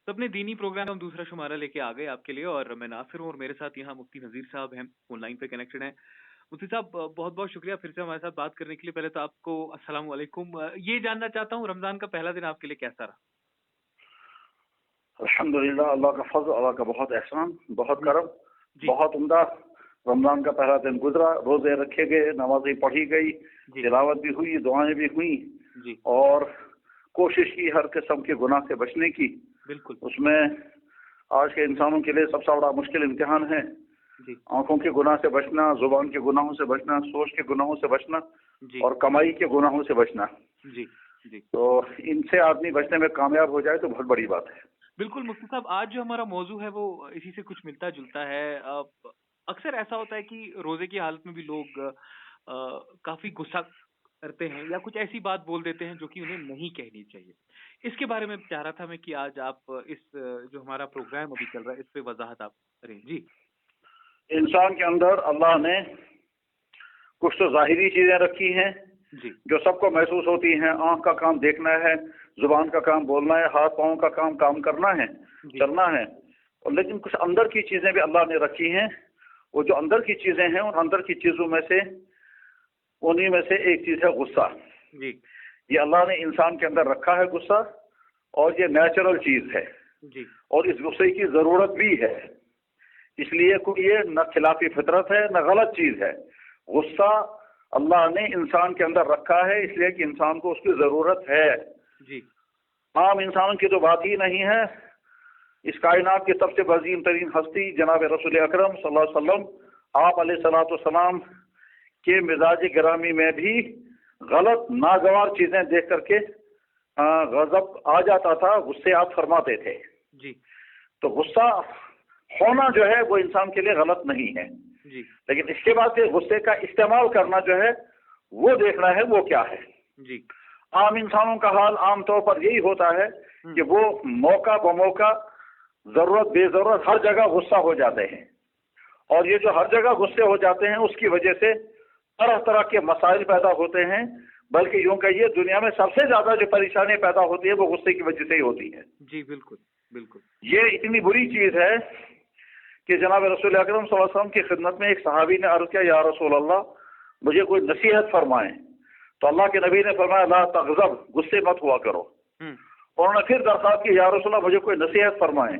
तो अपने दीनी प्रोग्राम हम दूसरा शुमारा लेके आ गए आपके लिए, और मैं नासिर हूँ और मेरे साथ यहाँ मुफ्ती नज़ीर साहब हैं, ऑनलाइन पे कनेक्टेड हैं। मुफ्ती साहब, बहुत बहुत शुक्रिया फिर से हमारे साथ बात करने के लिए। पहले तो आपको अस्सलाम वालेकुम। ये जानना चाहता हूँ, रमज़ान का पहला दिन आपके लिए कैसा रहा? अल्हम्दुलिल्लाह, अल्लाह का फजल, अल्लाह का बहुत एहसान, बहुत जी करम, जी बहुत उम्दा। रमजान का पहला दिन गुजरा, रोजे रखे गए, नमाजें पढ़ी गई, जी तिलावत भी हुई, दुआएं भी हुई, जी और कोशिश की हर किस्म के गुनाह से बचने की। बिल्कुल। उसमें आज के इंसानों के लिए सबसे बड़ा मुश्किल इम्तिहान है जी आंखों के गुनाह से बचना, जुबान के गुनाहों से बचना, सोच के गुनाहों से बचना जी और कमाई के गुनाहों से बचना। जी जी तो इनसे आदमी बचने में कामयाब हो जाए तो बहुत बड़ी बात है। बिल्कुल। मुफ्ती साहब, आज जो हमारा मौजू है वो इसी से कुछ मिलता जुलता है। अक्सर ऐसा होता है कि रोजे की हालत में भी लोग काफी गुस्सा करते हैं या कुछ ऐसी बात बोल देते हैं जो कि उन्हें नहीं कहनी चाहिए। इसके बारे में चाह रहा था मैं कि आज आप इस जो हमारा प्रोग्राम अभी चल रहा है इस पे वजाहत आप करें। जी इंसान के अंदर अल्लाह ने कुछ तो जाहिरी चीजें रखी हैं जी जो सबको महसूस होती हैं। आंख का काम देखना है, जुबान का काम बोलना है, हाथ पाँव का काम करना है, जी चलना है। और लेकिन कुछ अंदर की चीजें भी अल्लाह ने रखी हैं। वो जो अंदर की चीजें हैं, उन अंदर की चीजों में से उन्हीं में से एक चीज है गुस्सा। जी ये अल्लाह ने इंसान के अंदर रखा है गुस्सा, और ये नेचुरल चीज है, जी और इस गुस्से की जरूरत भी है। इसलिए कोई ये न खिलाफी फितरत है न गलत चीज है। गुस्सा अल्लाह ने इंसान के अंदर रखा है, इसलिए कि इंसान को उसकी जरूरत है। जी आम इंसानों की तो बात ही नहीं है। इस कायनात की सबसे अजीम तरीन हस्ती जनाब रसूल अकरम सल्लल्लाहु अलैहि वसल्लम, आप अलैहिस्सलाम के मिजाज गिरामी में भी गलत नागवार चीजें देख करके गजब आ जाता था, गुस्से आप फरमाते थे। जी तो गुस्सा होना जो है वो इंसान के लिए गलत नहीं है, जी लेकिन इसके बाद से गुस्से का इस्तेमाल करना जो है वो देखना है वो क्या है। जी आम इंसानों का हाल आमतौर पर यही होता है कि वो मौका बमौका, जरूरत बेजरूरत हर जगह गुस्सा हो जाते हैं। और ये जो हर जगह गुस्से हो जाते हैं उसकी वजह से तरह तरह के मसाइल पैदा होते हैं। बल्कि यूं कहिए, दुनिया में सबसे ज्यादा जो परेशानी पैदा होती है वो गुस्से की वजह से ही होती है। जी बिल्कुल बिल्कुल। ये इतनी बुरी चीज है कि जनाब रसूल अकरम सल्लल्लाहु अलैहि वसल्लम की खिदमत में एक सहाबी ने अर्ज किया, या रसूल अल्लाह, मुझे कोई नसीहत फरमाएं। तो अल्लाह के नबी ने फरमाया, ला तग़ज़ब, गुस्से मत हुआ करो। उन्होंने फिर दरख्वास्त की, या रसूल अल्लाह, मुझे कोई नसीहत फरमाएं।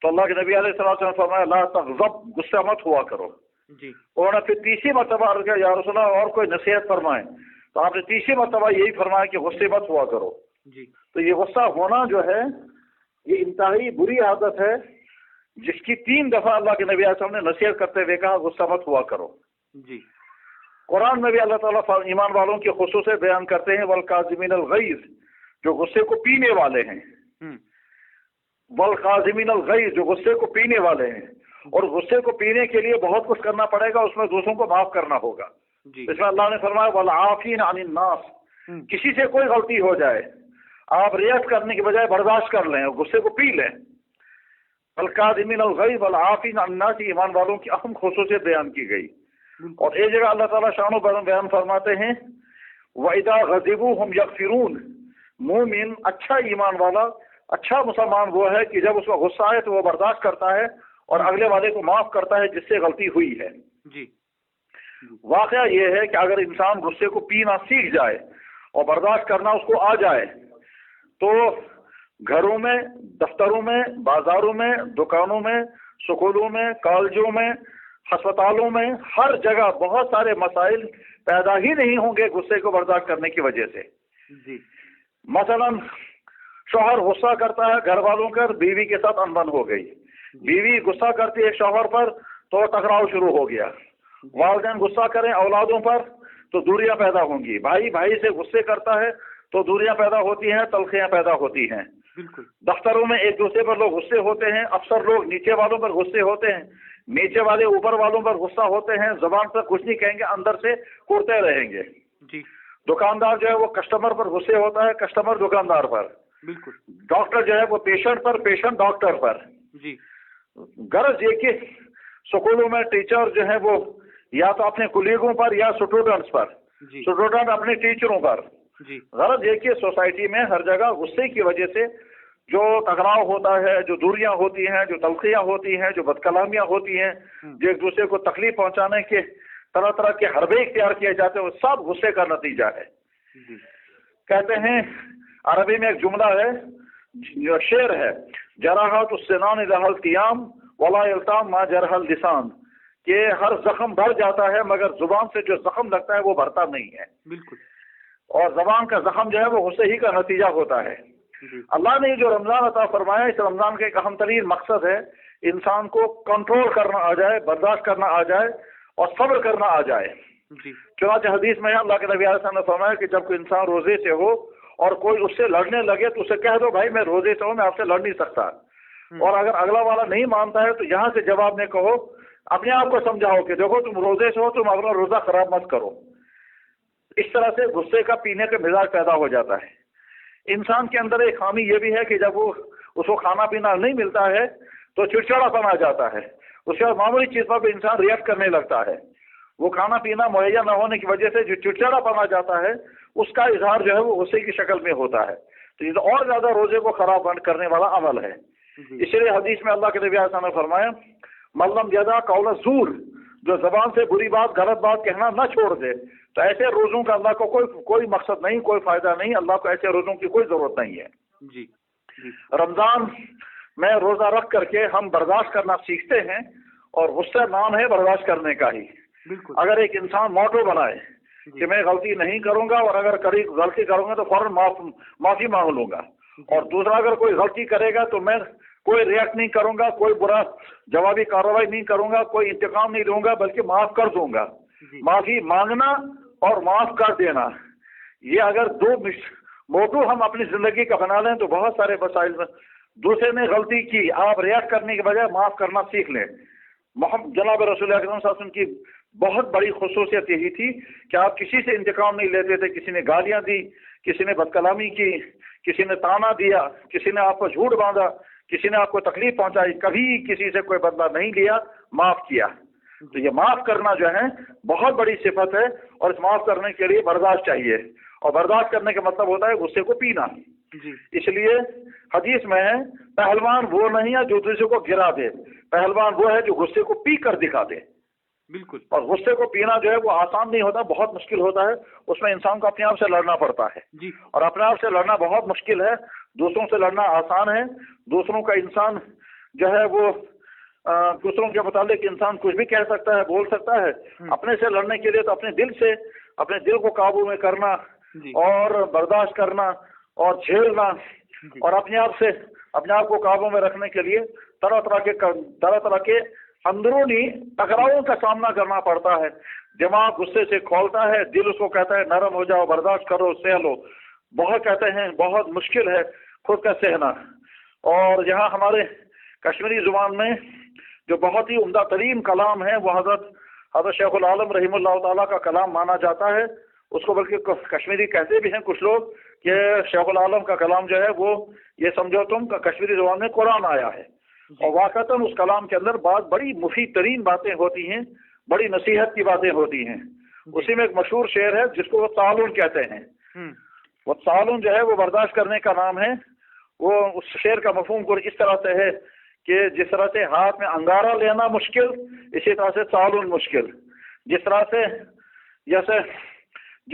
तो अल्लाह के नबी अलैहिस्सलाम ने फरमाया, ला तग़ज़ब, गुस्सा मत हुआ करो। जी उन्होंने फिर तीसरी मरतबा अर्ज किया, या रसूल अल्लाह, और कोई नसीहत फरमाएं। तो आपने तीसरी मरतबा यही फरमाया कि गुस्से मत हुआ करो। जी तो ये गुस्सा होना जो है ये इंतहाई बुरी आदत है, जिसकी 3 दफा अल्लाह के नबी अलैहि ने नसीहत करते हुए कहा, गुस्सा मत हुआ करो। जी कुरान में भी अल्लाह ताला ईमान वालों की खुसूसियत बयान करते हैं, वल काज़िमीन अल गैज़, जो गुस्से को पीने वाले हैं। वल काज़िमीन अल गैज़, जो गुस्से को पीने वाले हैं। और गुस्से को पीने के लिए बहुत कुछ करना पड़ेगा, उसमें दूसरों को माफ करना होगा। इसमें अल्लाह ने फरमाया, वल आफीन अनिन नास, किसी से कोई गलती हो जाए, आप रिएक्ट करने के बजाय बर्दाश्त कर लें और गुस्से को पी लें। वल काज़िमीन अल गैज़ वल आफीन अनिन नास, ईमान वालों की अहम खुसूसियत बयान की गई। और एक जगह अल्लाह ताला शानो बयान फरमाते हैं, वइदा गज़िबू हम यगफिरून, मोमिन, अच्छा ईमान वाला, अच्छा मुसलमान वो है कि जब उसका गुस्सा आए तो वो बर्दाश्त करता है और अगले वाले को माफ करता है जिससे गलती हुई है। जी वाकया ये है कि अगर इंसान गुस्से को पीना सीख जाए और बर्दाश्त करना उसको आ जाए, तो घरों में, दफ्तरों में, बाजारों में, दुकानों में, स्कूलों में, कॉलेजों में, अस्पतालों में, हर जगह बहुत सारे मसाइल पैदा ही नहीं होंगे गुस्से को बर्दाश्त करने की वजह से। जी मसलन शौहर गुस्सा करता है घर वालों कर, बीवी के साथ अनबन हो गई। बीवी गुस्सा करती है शौहर पर तो टकराव शुरू हो गया। वालिदैन गुस्सा करें औलादों पर तो दूरियां पैदा होंगी। भाई भाई से गुस्से करता है तो दूरियां पैदा होती हैं, तलखियां पैदा होती हैं। बिल्कुल। दफ्तरों में एक दूसरे पर लोग गुस्से होते हैं, अफसर लोग नीचे वालों पर गुस्से होते हैं, नीचे वाले ऊपर वालों पर गुस्सा होते हैं, जबान पर कुछ नहीं कहेंगे, अंदर से कुड़ते रहेंगे। जी दुकानदार जो है वो कस्टमर पर गुस्से होता है, कस्टमर दुकानदार पर। बिल्कुल। डॉक्टर जो है वो पेशेंट पर, पेशेंट डॉक्टर पर। जी गरज ये कि स्कूलों में टीचर जो है वो या तो अपने कुलीगों पर या स्टूडेंट्स पर, जी स्टूडेंट अपने टीचरों पर। जी गरज ये कि सोसाइटी में हर जगह गुस्से की वजह से جو टकराव होता है, जो दूरियां होती हैं, जो तलखियां होती हैं, जो बदकलामियां होती हैं, जो एक दूसरे को तकलीफ पहुंचाने के तरह तरह के हरबे इख्तियार किए जाते हैं, वो सब गुस्से का नतीजा है। कहते हैं अरबी में एक जुमला है, जो शेर है, जराहत उस्सिनान लहल क़ियाम वला यल्ताम मा जरहल लिसान, कि हर जख्म भर जाता है मगर जुबान से जो जख्म लगता है वो भरता नहीं है। बिल्कुल। और जबान का जख्म जो है वो गुस्से ही का नतीजा होता है। अल्लाह ने जो रमजान अता फरमाया, इस रमजान का एक अहम तरीन मकसद है इंसान को कंट्रोल करना आ जाए, बर्दाश्त करना आ जाए और सब्र करना आ जाए। चुनांचे हदीस में अल्लाह के नबी अलैहि ने फरमाया कि जब कोई इंसान रोजे से हो और कोई उससे लड़ने लगे तो उसे कह दो भाई मैं रोजे से हूं, मैं आपसे लड़ नहीं सकता। और अगर अगला वाला नहीं मानता है तो यहाँ से जवाब में कहो, अपने आप को समझाओ कि देखो तुम रोजे से हो, तुम अपना रोजा खराब मत करो। इस तरह से गुस्से का पीने का मिजाज पैदा हो जाता है। इंसान के अंदर एक खामी ये भी है कि जब वो उसको खाना पीना नहीं मिलता है तो चिड़चिड़ापन आ जाता है। उसके बाद मामूली चीज पर भी इंसान रिएक्ट करने लगता है। वो खाना पीना मुहैया न होने की वजह से जो चिड़चिड़ापन आ जाता है उसका इजहार जो है वो गुस्से की शक्ल में होता है। तो ये और ज्यादा रोजे को खराब करने वाला अमल है। इसलिए हदीस में अल्लाह के नबी ने फरमाया, मल्लम यदा कौल ज़ूर, जो जबान से बुरी बात गलत बात कहना न छोड़ दे, तो ऐसे रोजों का अल्लाह को कोई मकसद नहीं, कोई फायदा नहीं। अल्लाह को ऐसे रोजों की कोई जरूरत नहीं है। जी। रमजान में रोजा रख करके हम बर्दाश्त करना सीखते हैं और गुस्सा नाम है बर्दाश्त करने का ही। अगर एक इंसान मोटो बनाए कि मैं गलती नहीं करूंगा और अगर कभी गलती करूंगा तो फौरन माफी मांग लूंगा, और दूसरा अगर कोई गलती करेगा तो मैं कोई रिएक्ट नहीं करूंगा, कोई बुरा जवाबी कार्रवाई नहीं करूंगा, कोई इंतकाम नहीं लूंगा, बल्कि माफ कर दूंगा। माफी मांगना और माफ कर देना, ये अगर दो मोटू हम अपनी जिंदगी का बना लें तो बहुत सारे मसाइल में, दूसरे ने गलती की आप रिएक्ट करने के बजाय माफ करना सीख लें। जनाब रसूल अकरम सल्लल्लाहु अलैहि वसल्लम की बहुत बड़ी खुसूसियत यही थी कि आप किसी से इंतकाम नहीं लेते थे। किसी ने गालियां दी, किसी ने बदकलामी की, किसी ने ताना दिया, किसी ने आपको झूठ बांधा, किसी ने आपको तकलीफ पहुंचाई, कभी किसी से कोई बदला नहीं लिया, माफ किया। तो ये माफ करना जो है बहुत बड़ी सिफत है और इस माफ करने के लिए बर्दाश्त चाहिए, और बर्दाश्त करने का मतलब होता है गुस्से को पीना। इसलिए हदीस में है, पहलवान वो नहीं है जो दूसरे को गिरा दे, पहलवान वो है जो गुस्से को पी कर दिखा दे। बिल्कुल। और गुस्से को पीना जो है वो आसान नहीं होता, बहुत मुश्किल होता है। उसमें इंसान को अपने आप से लड़ना पड़ता है जी। और अपने आप से लड़ना बहुत मुश्किल है, दूसरों से लड़ना आसान है। दूसरों का इंसान जो है वो दूसरों के मुतालिक इंसान कुछ भी कह सकता है, बोल सकता है। अपने से लड़ने के लिए तो अपने दिल से, अपने दिल को काबू में करना और बर्दाश्त करना और झेलना और अपने आप को काबू में रखने के लिए तरह तरह के अंदरूनी टकरावों का सामना करना पड़ता है। दिमाग गुस्से से खोलता है, दिल उसको कहता है नरम हो जाओ, बर्दाश्त करो, सह लो। बहुत कहते हैं बहुत मुश्किल है खुद का सहना। और यहाँ हमारे कश्मीरी जुबान में जो बहुत ही उम्दा तरीन कलाम है वो हज़रत शेखुल आलम रहीमुल्लाह ताला का कलाम माना जाता है। उसको बल्कि कश्मीरी कहते भी हैं कुछ लोग कि शेखुल आलम का कलाम जो है वो ये समझो तुम कश्मीरी जुबान में कुरान आया है। और वाकतन उस कलाम के अंदर बड़ी मुफीद तरीन बातें होती हैं, बड़ी नसीहत की बातें होती हैं। उसी में एक मशहूर शेर है जिसको वो तालुन कहते हैं। वो तालुन जो है वो बर्दाश्त करने का नाम है। वो उस शेर का मफहूम कुछ इस तरह से है कि जिस तरह से हाथ में अंगारा लेना मुश्किल, इसी तरह से तालुन मुश्किल। जिस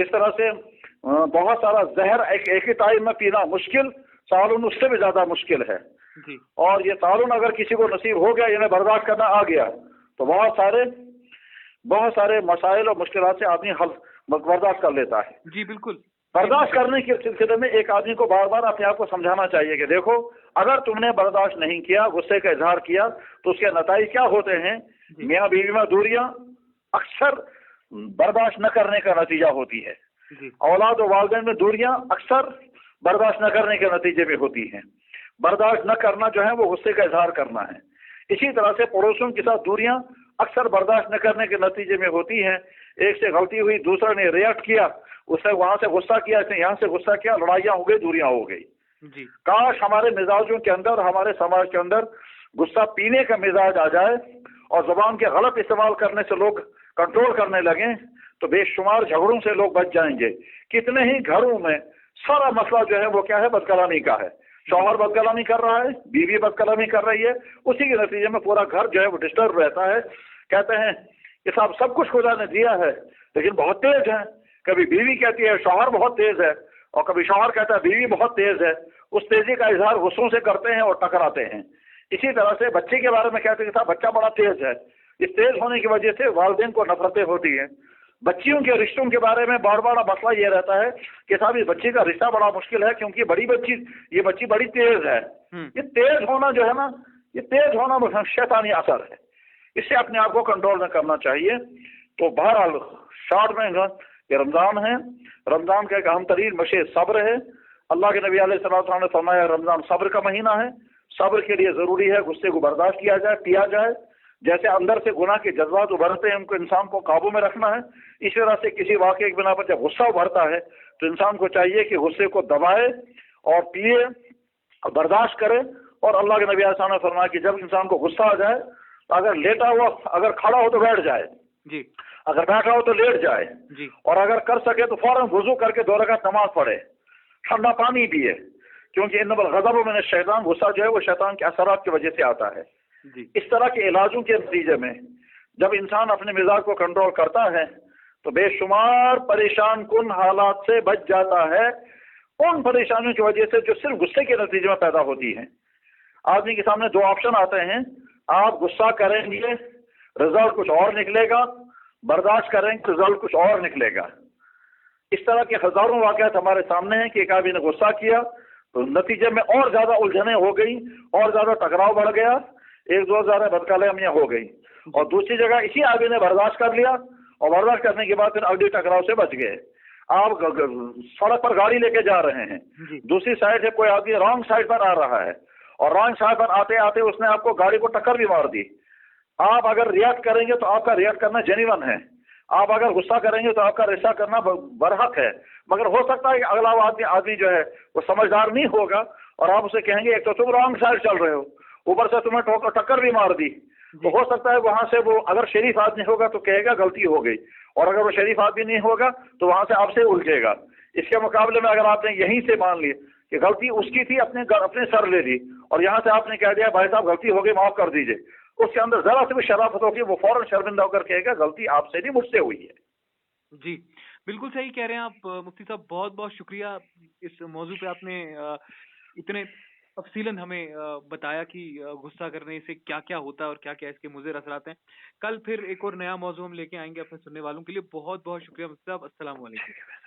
तरह से बहुत सारा जहर एक ही टाइम में पीना मुश्किल, तालुन उससे भी ज्यादा मुश्किल है। और ये तालुन अगर किसी को नसीब हो गया, इन्हें बर्दाश्त करना आ गया, तो बहुत सारे मसाइल और मुश्किलात से आदमी बर्दाश्त कर लेता है। जी बिल्कुल। बर्दाश्त करने के सिलसिले में एक आदमी को बार बार अपने आप को समझाना चाहिए कि देखो, अगर तुमने बर्दाश्त नहीं किया, गुस्से का इजहार किया, तो उसके नतीजे क्या होते हैं। मियाँ बीवी में दूरियां अक्सर बर्दाश्त न करने का नतीजा होती है। औलाद और वालिदैन में दूरियां अक्सर बर्दाश्त न करने के नतीजे में होती हैं। बर्दाश्त न करना जो है वो गुस्से का इजहार करना है। इसी तरह से पड़ोसियों के साथ दूरियां अक्सर बर्दाश्त न करने के नतीजे में होती हैं। एक से गलती हुई, दूसरा ने रिएक्ट किया, उससे वहां से गुस्सा किया, इसने यहाँ से गुस्सा किया, लड़ाइयां हो गई, दूरियां हो गई। काश हमारे मिजाजों के अंदर, हमारे समाज के अंदर गुस्सा पीने का मिजाज आ जाए और जुबान के गलत इस्तेमाल करने से लोग कंट्रोल करने लगे, तो बेशुमार झगड़ों से लोग बच जाएंगे। कितने ही घरों में सारा मसला जो है वो क्या है, बदकलामी का है। शौहर बदकलामी कर रहा है, बीवी बदकलामी कर रही है, उसी के नतीजे में पूरा घर जो है वो डिस्टर्ब रहता है। कहते हैं कि साहब सब कुछ खुदा ने दिया है लेकिन बहुत तेज है। कभी बीवी कहती है शौहर बहुत तेज है, और कभी शौहर कहता है बीवी बहुत तेज है। उस तेजी का इजहार गुस्सों से करते हैं और टकराते हैं। इसी तरह से बच्चे के बारे में कहते हैं कि साहब बच्चा बड़ा तेज है। इस तेज होने की वजह से वालिदैन को नफरतें होती हैं। बच्चियों के रिश्तों के बारे में बार बार मसला ये रहता है कि साहब इस बच्ची का रिश्ता बड़ा मुश्किल है क्योंकि ये बच्ची बड़ी तेज है। ये तेज होना जो है ना, ये तेज होना शैतानी असर है। इससे अपने आप को कंट्रोल में करना चाहिए। तो बहरहाल शॉर्ट में ये रमजान है, रमजान का एक अहम तरीन मशे सब्र है। अल्लाह के नबी अलैहिस्सलाम ने फरमाया रमजान सब्र का महीना है। सब्र के लिए जरूरी है गुस्से को बर्दाश्त किया जाए, पिया जाए। जैसे अंदर से गुनाह के जज्बात उभरते हैं उनको इंसान को काबू में रखना है, इस तरह से किसी वाक़े की बिना पर जब गुस्सा उभरता है तो इंसान को चाहिए कि गुस्से को दबाए और पिए और बर्दाश्त करे। और अल्लाह के नबी अलैहिस्सलाम ने फरमाया कि जब इंसान को गुस्सा आ जाए तो अगर लेटा हुआ, अगर खड़ा हो तो बैठ जाए जी, अगर बैठा हो तो लेट जाए जी, और अगर कर सके तो फौरन वुजू करके 2 रकात नमाज पढ़े, ठंडा पानी पिए, क्योंकि इन्नल गज़ब मिन शैतान, गुस्सा जो है वो शैतान के असरात की वजह से आता है जी। इस तरह के इलाजों के नतीजे में जब इंसान अपने मिजाज को कंट्रोल करता है तो बेशुमार परेशान कुन हालात से बच जाता है, उन परेशानियों की वजह से जो सिर्फ गुस्से के नतीजे में पैदा होती हैं। आदमी के सामने 2 ऑप्शन आते हैं, आप गुस्सा करेंगे रिजल्ट कुछ और निकलेगा, बर्दाश्त करेंगे रिजल्ट कुछ और निकलेगा। इस तरह के हजारों वाकयात हमारे सामने हैं कि एक आदमी ने गुस्सा किया तो नतीजे में और ज्यादा उलझने हो गई, और ज्यादा टकराव बढ़ गया, 1-2 ज्यादा बदकालियां हो गई। और दूसरी जगह इसी आदमी ने बर्दाश्त कर लिया और बर्दाश्त करने के बाद फिर अगले टकराव से बच गए। आप सड़क पर गाड़ी लेके जा रहे हैं, दूसरी साइड से कोई आदमी रॉन्ग साइड पर आ रहा है और रॉन्ग साइड पर आते आते उसने आपको गाड़ी को टक्कर भी मार दी। आप अगर रिएक्ट करेंगे तो आपका रिएक्ट करना जेन्युइन है, आप अगर गुस्सा करेंगे तो आपका रिश्ता करना बरहक है। मगर हो सकता है कि अगला आदमी जो है वो समझदार नहीं होगा और आप उसे कहेंगे एक तो तुम रॉन्ग साइड चल रहे हो, ऊपर से तुम्हें टक्कर भी मार दी। तो हो सकता है वहां से वो अगर शरीफ आदमी होगा तो कहेगा गलती हो गई, और अगर वो शरीफ आदमी नहीं होगा तो वहां से आपसे उलझेगा। इसके मुकाबले में अगर आपने यहीं से मान ली कि गलती उसकी थी, अपने सर ले ली, और यहाँ से आपने कह दिया भाई साहब गलती हो गई माफ कर दीजिए, उसके अंदर जरा से भी शराफत होगी, वो फौरन शर्मिंदा होकर कहेगा गलती आपसे नहीं मुझसे हुई है। जी बिल्कुल सही कह रहे हैं आप मुफ्ती साहब, बहुत बहुत शुक्रिया। इस मौजू पे आपने इतने तफसीलन हमें बताया कि गुस्सा करने से क्या क्या होता है और क्या क्या इसके मुज़िर असरात हैं। कल फिर एक और नया मौजू हम लेके आएंगे अपने सुनने वालों के लिए। बहुत बहुत शुक्रिया मुफ्ती साहब, अस्सलाम वालेकुम।